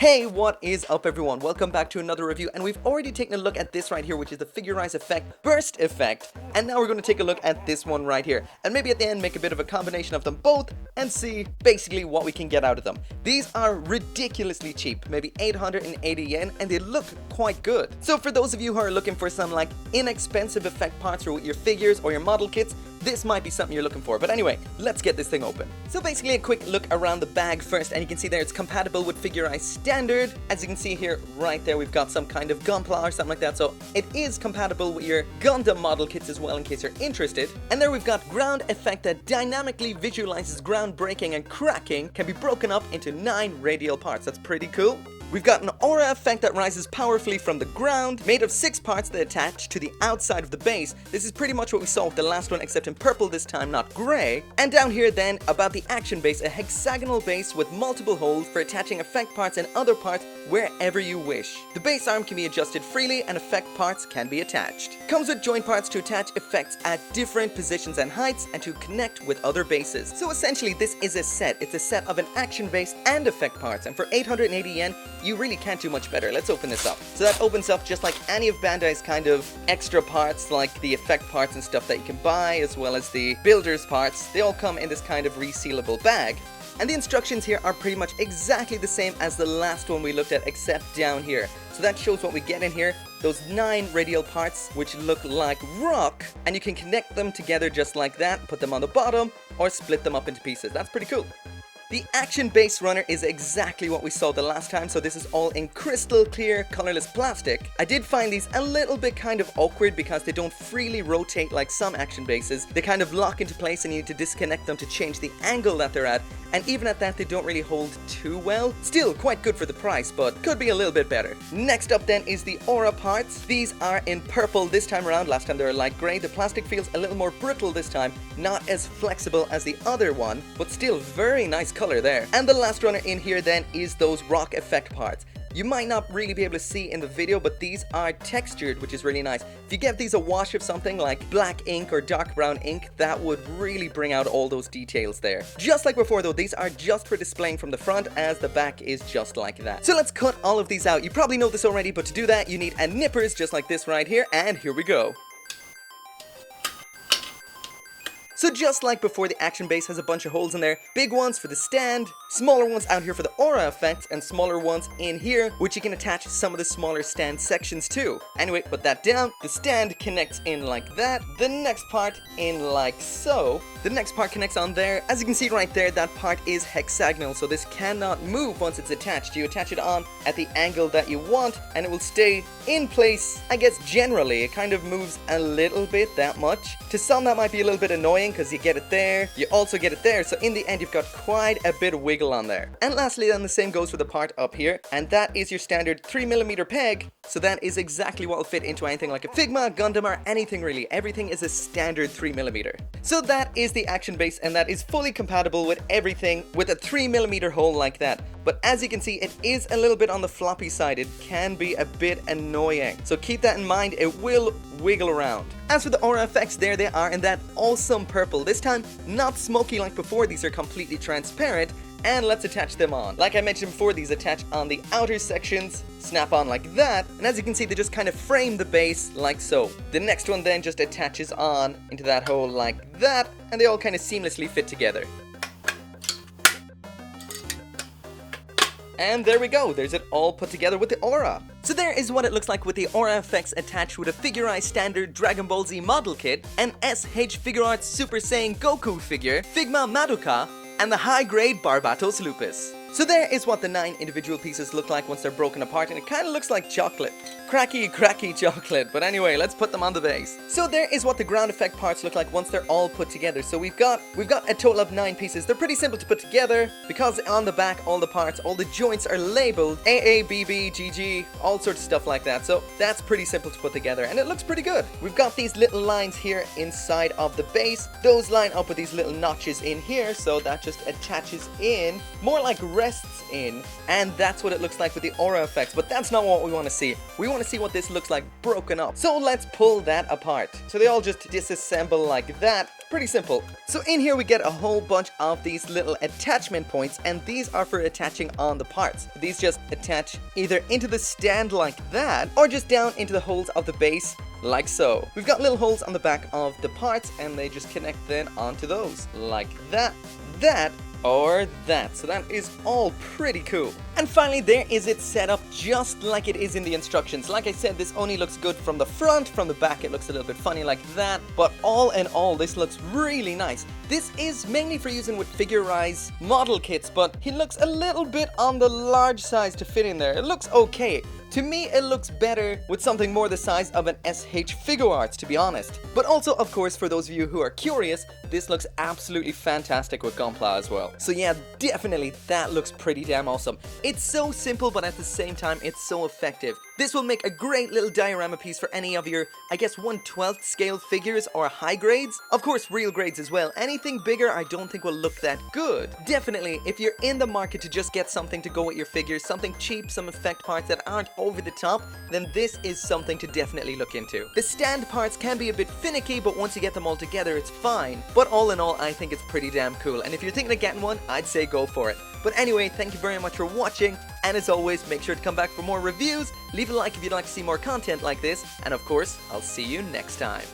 Hey, what is up everyone? Welcome back to another review, and we've already taken a look at this right here, which is the Figurize Effect Burst Effect, and now we're going to take a look at this one right here, and maybe at the end make a bit of a combination of them both and see basically what we can get out of them. These are ridiculously cheap, maybe 880 yen, and they look quite good. So for those of you who are looking for some like inexpensive effect parts for your figures or your model kits, this might be something you're looking for. But anyway, let's get this thing open. So basically a quick look around the bag first, and you can see there it's compatible with Figurize Standard. As you can see here, right there, we've got some kind of Gunpla or something like that. So it is compatible with your Gundam model kits as well, in case you're interested. And there we've got ground effect that dynamically visualizes ground breaking and cracking, can be broken up into 9 radial parts. That's pretty cool. We've got an aura effect that rises powerfully from the ground, made of 6 parts that attach to the outside of the base. This is pretty much what we saw with the last one, except in purple this time, not grey. And down here then, about the action base, a hexagonal base with multiple holes for attaching effect parts and other parts wherever you wish. The base arm can be adjusted freely and effect parts can be attached. Comes with joint parts to attach effects at different positions and heights and to connect with other bases. So essentially this is a set. It's a set of an action base and effect parts, and for 880 yen, you really can't do much better. Let's open this up. So that opens up just like any of Bandai's kind of extra parts, like the effect parts and stuff that you can buy, as well as the builder's parts. They all come in this kind of resealable bag. And the instructions here are pretty much exactly the same as the last one we looked at, except down here. So that shows what we get in here. Those 9 radial parts, which look like rock, and you can connect them together just like that, put them on the bottom, or split them up into pieces. That's pretty cool. The action base runner is exactly what we saw the last time, so this is all in crystal clear, colorless plastic. I did find these a little bit kind of awkward because they don't freely rotate like some action bases. They kind of lock into place and you need to disconnect them to change the angle that they're at, and even at that they don't really hold too well. Still quite good for the price, but could be a little bit better. Next up then is the aura parts. These are in purple this time around. Last time they were light gray. The plastic feels a little more brittle this time, not as flexible as the other one, but still very nice color there. And the last runner in here then is those rock effect parts. You might not really be able to see in the video, but these are textured, which is really nice. If you give these a wash of something like black ink or dark brown ink, that would really bring out all those details there. Just like before though, these are just for displaying from the front, as the back is just like that. So let's cut all of these out. You probably know this already, but to do that you need a nippers just like this right here, and here we go. So just like before, the action base has a bunch of holes in there. Big ones for the stand, smaller ones out here for the aura effects, and smaller ones in here, which you can attach some of the smaller stand sections to. Anyway, put that down. The stand connects in like that. The next part in like so. The next part connects on there. As you can see right there, that part is hexagonal, so this cannot move once it's attached. You attach it on at the angle that you want, and it will stay in place. I guess generally, it kind of moves a little bit, that much. To some, that might be a little bit annoying, because you get it there, you also get it there, so in the end you've got quite a bit of wiggle on there. And lastly then, the same goes for the part up here, and that is your standard 3mm peg, so that is exactly what will fit into anything like a Figma, Gundam, or anything really. Everything is a standard 3mm. So that is the action base, and that is fully compatible with everything with a 3mm hole like that. But as you can see, it is a little bit on the floppy side. It can be a bit annoying, so keep that in mind. It will wiggle around. As for the aura effects, there they are in that awesome purple. This time not smoky like before. These are completely transparent, and let's attach them on. Like I mentioned before, these attach on the outer sections, snap on like that, and as you can see, they just kind of frame the base like so. The next one then just attaches on into that hole like that, and they all kind of seamlessly fit together. And there we go, there's it all put together with the aura. So there is what it looks like with the aura effects attached with a Figurize Standard Dragon Ball Z model kit, an SH Figuarts Super Saiyan Goku figure, Figma Madoka, and the high-grade Barbatos Lupus. So there is what the 9 individual pieces look like once they're broken apart, and it kind of looks like chocolate. Cracky chocolate, but anyway, let's put them on the base. So there is what the ground effect parts look like once they're all put together. So we've got a total of 9 pieces. They're pretty simple to put together because on the back, all the parts, all the joints are labeled AA, BB, GG, all sorts of stuff like that. So that's pretty simple to put together, and it looks pretty good. We've got these little lines here inside of the base. Those line up with these little notches in here, so that just attaches in more like rests in, and that's what it looks like with the aura effects. But that's not what we want to see. We want to see what this looks like broken up. So let's pull that apart. So they all just disassemble like that. Pretty simple. So in here we get a whole bunch of these little attachment points, and these are for attaching on the parts. These just attach either into the stand like that, or just down into the holes of the base like so. We've got little holes on the back of the parts, and they just connect then onto those like that, or that. So that is all pretty cool. And finally, there is it set up just like it is in the instructions. Like I said, this only looks good from the front. From the back, it looks a little bit funny like that. But all in all, this looks really nice. This is mainly for using with Figure-rise model kits, but he looks a little bit on the large size to fit in there. It looks okay. To me, it looks better with something more the size of an SH Figuarts, to be honest. But also, of course, for those of you who are curious, this looks absolutely fantastic with Gunpla as well. So yeah, definitely, that looks pretty damn awesome. It's so simple, but at the same time, it's so effective. This will make a great little diorama piece for any of your, I guess, 1/12th scale figures or high grades. Of course, real grades as well. Anything bigger, I don't think will look that good. Definitely, if you're in the market to just get something to go with your figures, something cheap, some effect parts that aren't over the top, then this is something to definitely look into. The stand parts can be a bit finicky, but once you get them all together, it's fine. But all in all, I think it's pretty damn cool. And if you're thinking of getting one, I'd say go for it. But anyway, thank you very much for watching, and as always, make sure to come back for more reviews, leave a like if you'd like to see more content like this, and of course, I'll see you next time.